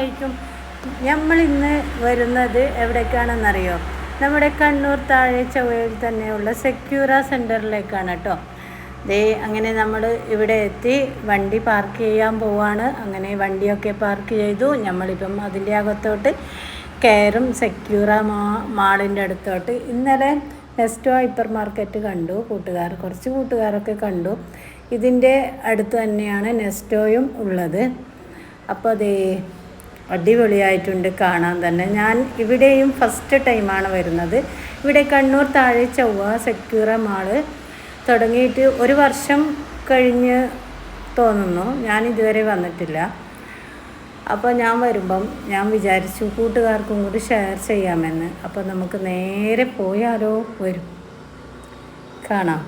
അസ്സലാമലൈക്കും. നമ്മളിന്ന് വരുന്നത് എവിടേക്കാണെന്നറിയോ? നമ്മുടെ കണ്ണൂർ താഴെ ചൊവ്വയിൽ തന്നെയുള്ള സെക്യൂറ സെൻറ്ററിലേക്കാണ് കേട്ടോ. അങ്ങനെ നമ്മൾ ഇവിടെ എത്തി വണ്ടി പാർക്ക് ചെയ്യാൻ പോവാണ്. അങ്ങനെ വണ്ടിയൊക്കെ പാർക്ക് ചെയ്തു. നമ്മളിപ്പം അതിൻ്റെ അകത്തോട്ട് കയറും, സെക്യൂറ മാളിൻ്റെ അടുത്തോട്ട്. ഇന്നലെ നെസ്റ്റോ ഹൈപ്പർ മാർക്കറ്റ് കണ്ടു, കുറച്ച് കൂട്ടുകാരൊക്കെ കണ്ടു. ഇതിൻ്റെ അടുത്ത് തന്നെയാണ് നെസ്റ്റോയും ഉള്ളത്. അപ്പോൾ അതേ അടിപൊളിയായിട്ടുണ്ട് കാണാൻ തന്നെ. ഞാൻ ഇവിടെയും ഫസ്റ്റ് ടൈമാണ് വരുന്നത്. ഇവിടെ കണ്ണൂർ താഴെ ചൊവ്വ സെക്യൂറ മാള് തുടങ്ങിയിട്ട് 1 വർഷം കഴിഞ്ഞ് തോന്നുന്നു. ഞാൻ ഇതുവരെ വന്നിട്ടില്ല. അപ്പോൾ ഞാൻ വരുമ്പം ഞാൻ വിചാരിച്ചു കൂട്ടുകാർക്കും കൂടി ഷെയർ ചെയ്യാമെന്ന്. അപ്പോൾ നമുക്ക് നേരെ പോയാലോ? വരും, കാണാം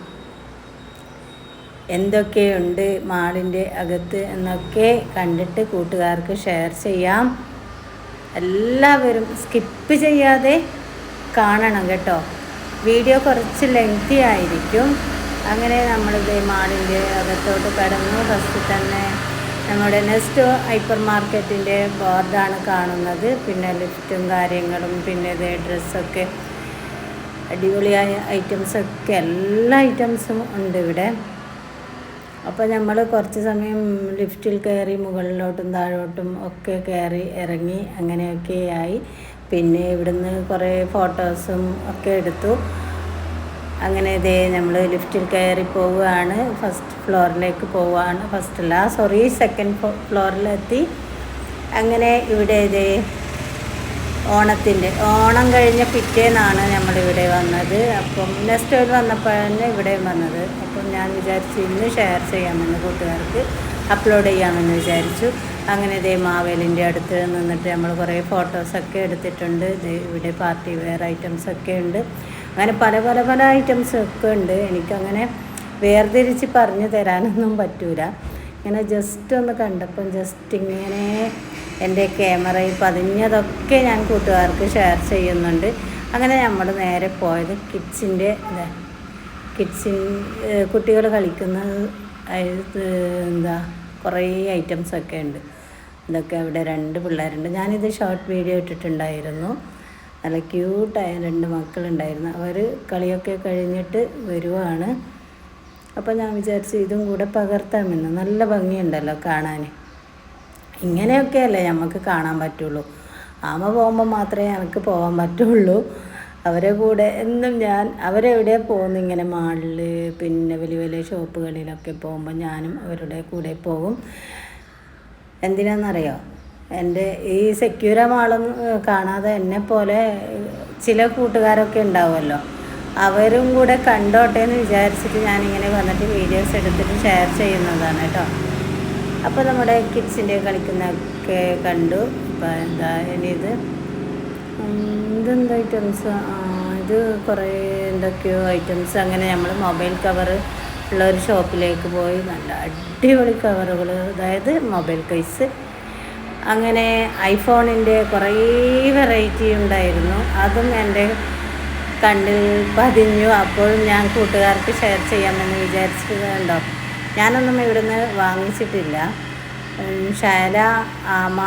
എന്തൊക്കെയുണ്ട് മാളിൻ്റെ അകത്ത് എന്നൊക്കെ കണ്ടിട്ട് കൂട്ടുകാർക്ക് ഷെയർ ചെയ്യാം. എല്ലാവരും സ്കിപ്പ് ചെയ്യാതെ കാണണം കേട്ടോ. വീഡിയോ കുറച്ച് ലെങ്തി ആയിരിക്കും. അങ്ങനെ നമ്മളിത് മാളിൻ്റെ അകത്തോട്ട് കടന്നു. ഫസ്റ്റ് തന്നെ നമ്മുടെ നെസ്റ്റോ ഹൈപ്പർ മാർക്കറ്റിൻ്റെ ബോർഡാണ് കാണുന്നത്. പിന്നെ ലിഫ്റ്റും കാര്യങ്ങളും, പിന്നെ ഇത് ഡ്രസ്സൊക്കെ അടിപൊളിയായ ഐറ്റംസൊക്കെ എല്ലാ ഐറ്റംസും ഉണ്ട് ഇവിടെ. അപ്പോൾ നമ്മൾ കുറച്ച് സമയം ലിഫ്റ്റിൽ കയറി മുകളിലോട്ടും താഴോട്ടും ഒക്കെ കയറി ഇറങ്ങി അങ്ങനെയൊക്കെ ആയി. പിന്നെ ഇവിടുന്ന് കുറേ ഫോട്ടോസും ഒക്കെ എടുത്തു. അങ്ങനെ ഇതേ നമ്മൾ ലിഫ്റ്റിൽ കയറി പോവുകയാണ്. ഫസ്റ്റ് ഫ്ലോറിലേക്ക് പോവുകയാണ്. സെക്കൻഡ് ഫ്ലോറിലെത്തി. അങ്ങനെ ഇവിടെ ഇതേ ഓണം കഴിഞ്ഞ പിറ്റേന്നാണ് നമ്മളിവിടെ വന്നത്. അപ്പം നെക്സ്റ്റ് വന്നപ്പോഴാണ് ഇവിടെ വന്നത്. അപ്പം ഞാൻ വിചാരിച്ചു ഇന്ന് ഷെയർ ചെയ്യാമെന്ന്, കൂട്ടുകാർക്ക് അപ്ലോഡ് ചെയ്യാമെന്ന് വിചാരിച്ചു. അങ്ങനെ ഇതേ മാവേലിൻ്റെ അടുത്ത് നിന്നിട്ട് നമ്മൾ കുറേ ഫോട്ടോസൊക്കെ എടുത്തിട്ടുണ്ട്. ഇവിടെ പാർട്ടി വെയർ ഐറ്റംസൊക്കെ ഉണ്ട്. അങ്ങനെ പല ഐറ്റംസൊക്കെ ഉണ്ട്. എനിക്കങ്ങനെ വേർതിരിച്ച് പറഞ്ഞു തരാനൊന്നും പറ്റൂല. ഇങ്ങനെ ജസ്റ്റ് ഒന്ന് കണ്ടപ്പം ജസ്റ്റ് ഇങ്ങനെ എൻ്റെ ക്യാമറയിൽ പതിഞ്ഞതൊക്കെ ഞാൻ കൂട്ടുകാർക്ക് ഷെയർ ചെയ്യുന്നുണ്ട്. അങ്ങനെ നമ്മൾ നേരെ പോയത് കുട്ടികൾ കളിക്കുന്ന കുറേ ഐറ്റംസൊക്കെ ഉണ്ട്. ഇതൊക്കെ അവിടെ 2 പിള്ളേരുണ്ട്. ഞാനിത് ഷോർട്ട് വീഡിയോ ഇട്ടിട്ടുണ്ടായിരുന്നു. നല്ല ക്യൂട്ടായ 2 മക്കളുണ്ടായിരുന്നു. അവർ കളിയൊക്കെ കഴിഞ്ഞിട്ട് വരുവാണ്. അപ്പോൾ ഞാൻ വിചാരിച്ചു ഇതും കൂടെ പകർത്താമെന്ന്. നല്ല ഭംഗിയുണ്ടല്ലോ കാണാൻ. ഇങ്ങനെയൊക്കെയല്ലേ നമുക്ക് കാണാൻ പറ്റുള്ളൂ. ആമ പോകുമ്പോൾ മാത്രമേ എനിക്ക് പോകാൻ പറ്റുള്ളൂ. അവരെ കൂടെ എന്നും ഞാൻ അവരെവിടെ പോകുന്നു, ഇങ്ങനെ മാളിൽ പിന്നെ വലിയ ഷോപ്പുകളിലൊക്കെ പോകുമ്പോൾ ഞാനും അവരുടെ കൂടെ പോകും. എന്തിനാണെന്നറിയോ? എൻ്റെ ഈ സെക്യൂര മാളും കാണാതെ എന്നെപ്പോലെ ചില കൂട്ടുകാരൊക്കെ ഉണ്ടാവുമല്ലോ, അവരും കൂടെ കണ്ടോട്ടെ എന്ന് വിചാരിച്ചിട്ട് ഞാനിങ്ങനെ വന്നിട്ട് വീഡിയോസ് എടുത്തിട്ട് ഷെയർ ചെയ്യുന്നതാണ് കേട്ടോ. അപ്പോൾ നമ്മുടെ കിഡ്സിൻ്റെ കളിക്കുന്നതൊക്കെ കണ്ടു. അപ്പോൾ ഇനിയിത് ഇതെന്താ ഐറ്റംസ്? ഇത് കുറേ എന്തൊക്കെയോ ഐറ്റംസ്. അങ്ങനെ നമ്മൾ മൊബൈൽ കവർ ഉള്ള ഒരു ഷോപ്പിലേക്ക് പോയി. നല്ല അടിപൊളി കവറുകൾ, അതായത് മൊബൈൽ കേസ്. അങ്ങനെ ഐഫോണിൻ്റെ കുറേ വെറൈറ്റി ഉണ്ടായിരുന്നു. അതും എൻ്റെ കണ്ണിൽ പതിഞ്ഞു. അപ്പോഴും ഞാൻ കൂട്ടുകാർക്ക് ഷെയർ ചെയ്യാമെന്ന് വിചാരിച്ചത് കണ്ടോ. ഞാനൊന്നും ഇവിടുന്ന് വാങ്ങിച്ചിട്ടില്ല. ഷാല, ആമ,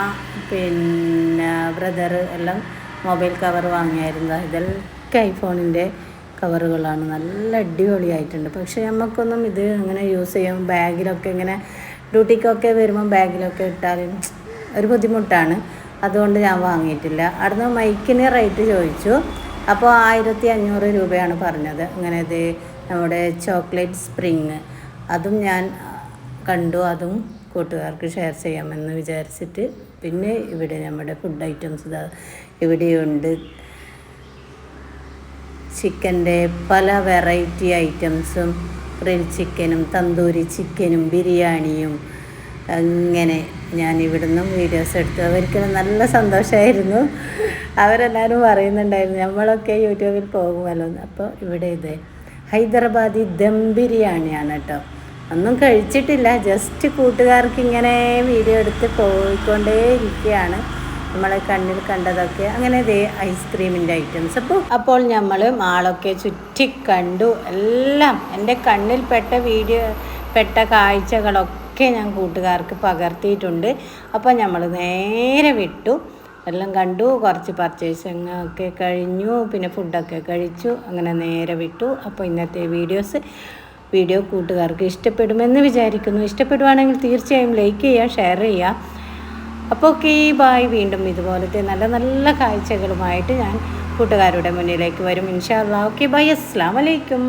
പിന്നെ ബ്രദർ എല്ലാം മൊബൈൽ കവർ വാങ്ങിയായിരുന്നു. ഇതൊക്കെ ഐഫോണിൻ്റെ കവറുകളാണ്. നല്ല അടിപൊളിയായിട്ടുണ്ട്. പക്ഷേ നമുക്കൊന്നും ഇത് അങ്ങനെ യൂസ് ചെയ്യാം. ബാഗിലൊക്കെ ഇങ്ങനെ ഡ്യൂട്ടിക്കൊക്കെ വരുമ്പോൾ ബാഗിലൊക്കെ ഇട്ടാലും ഒരു ബുദ്ധിമുട്ടാണ്. അതുകൊണ്ട് ഞാൻ വാങ്ങിയിട്ടില്ല. അവിടുന്ന് മൈക്കിന് റേറ്റ് ചോദിച്ചു. അപ്പോൾ 1500 രൂപയാണ് പറഞ്ഞത്. അങ്ങനെ ഇത് നമ്മുടെ ചോക്ലേറ്റ് സ്പ്രിങ് അതും ഞാൻ കണ്ടു. അതും കൂട്ടുകാർക്ക് ഷെയർ ചെയ്യാമെന്ന് വിചാരിച്ചിട്ട്. പിന്നെ ഇവിടെ നമ്മുടെ ഫുഡ് ഐറ്റംസ് ഇവിടെയുണ്ട്. ചിക്കൻ്റെ പല വെറൈറ്റി ഐറ്റംസും, ഗ്രിൽ ചിക്കനും തന്തൂരി ചിക്കനും ബിരിയാണിയും. അങ്ങനെ ഞാൻ ഇവിടുന്നും വീഡിയോസ് എടുത്തു. അവർക്ക് നല്ല സന്തോഷമായിരുന്നു. അവരെല്ലാവരും പറയുന്നുണ്ടായിരുന്നു നമ്മളൊക്കെ യൂട്യൂബിൽ പോകുമല്ലോ. അപ്പോൾ ഇവിടെ ഇത് ഹൈദരാബാദി ദം ബിരിയാണിയാണ് കേട്ടോ. ഒന്നും കഴിച്ചിട്ടില്ല, ജസ്റ്റ് കൂട്ടുകാർക്ക് ഇങ്ങനെ വീഡിയോ എടുത്ത് പോയിക്കൊണ്ടേ ഇരിക്കുകയാണ്. നമ്മളെ കണ്ണിൽ കണ്ടതൊക്കെ. അങ്ങനെ ഇതേ ഐസ്ക്രീമിൻ്റെ ഐറ്റംസ്. അപ്പോൾ നമ്മൾ മാളൊക്കെ ചുറ്റി കണ്ടു. എല്ലാം എൻ്റെ കണ്ണിൽ പെട്ട കാഴ്ചകളൊക്കെ ഒക്കെ ഞാൻ കൂട്ടുകാർക്ക് പകർത്തിയിട്ടുണ്ട്. അപ്പോൾ നമ്മൾ നേരെ വിട്ടു, എല്ലാം കണ്ടു, കുറച്ച് പർച്ചേസിങ് ഒക്കെ കഴിഞ്ഞു, പിന്നെ ഫുഡൊക്കെ കഴിച്ചു, അങ്ങനെ നേരെ വിട്ടു. അപ്പോൾ ഇന്നത്തെ വീഡിയോ കൂട്ടുകാർക്ക് ഇഷ്ടപ്പെടുമെന്ന് വിചാരിക്കുന്നു. ഇഷ്ടപ്പെടുവാണെങ്കിൽ തീർച്ചയായും ലൈക്ക് ചെയ്യുക, ഷെയർ ചെയ്യുക. അപ്പോൾ ഓക്കെ, ബായ്. വീണ്ടും ഇതുപോലത്തെ നല്ല നല്ല കാഴ്ചകളുമായിട്ട് ഞാൻ കൂട്ടുകാരുടെ മുന്നിലേക്ക് വരും ഇൻഷാ അല്ലാഹ്. Okay, by. അസ്സലാമു അലൈക്കും.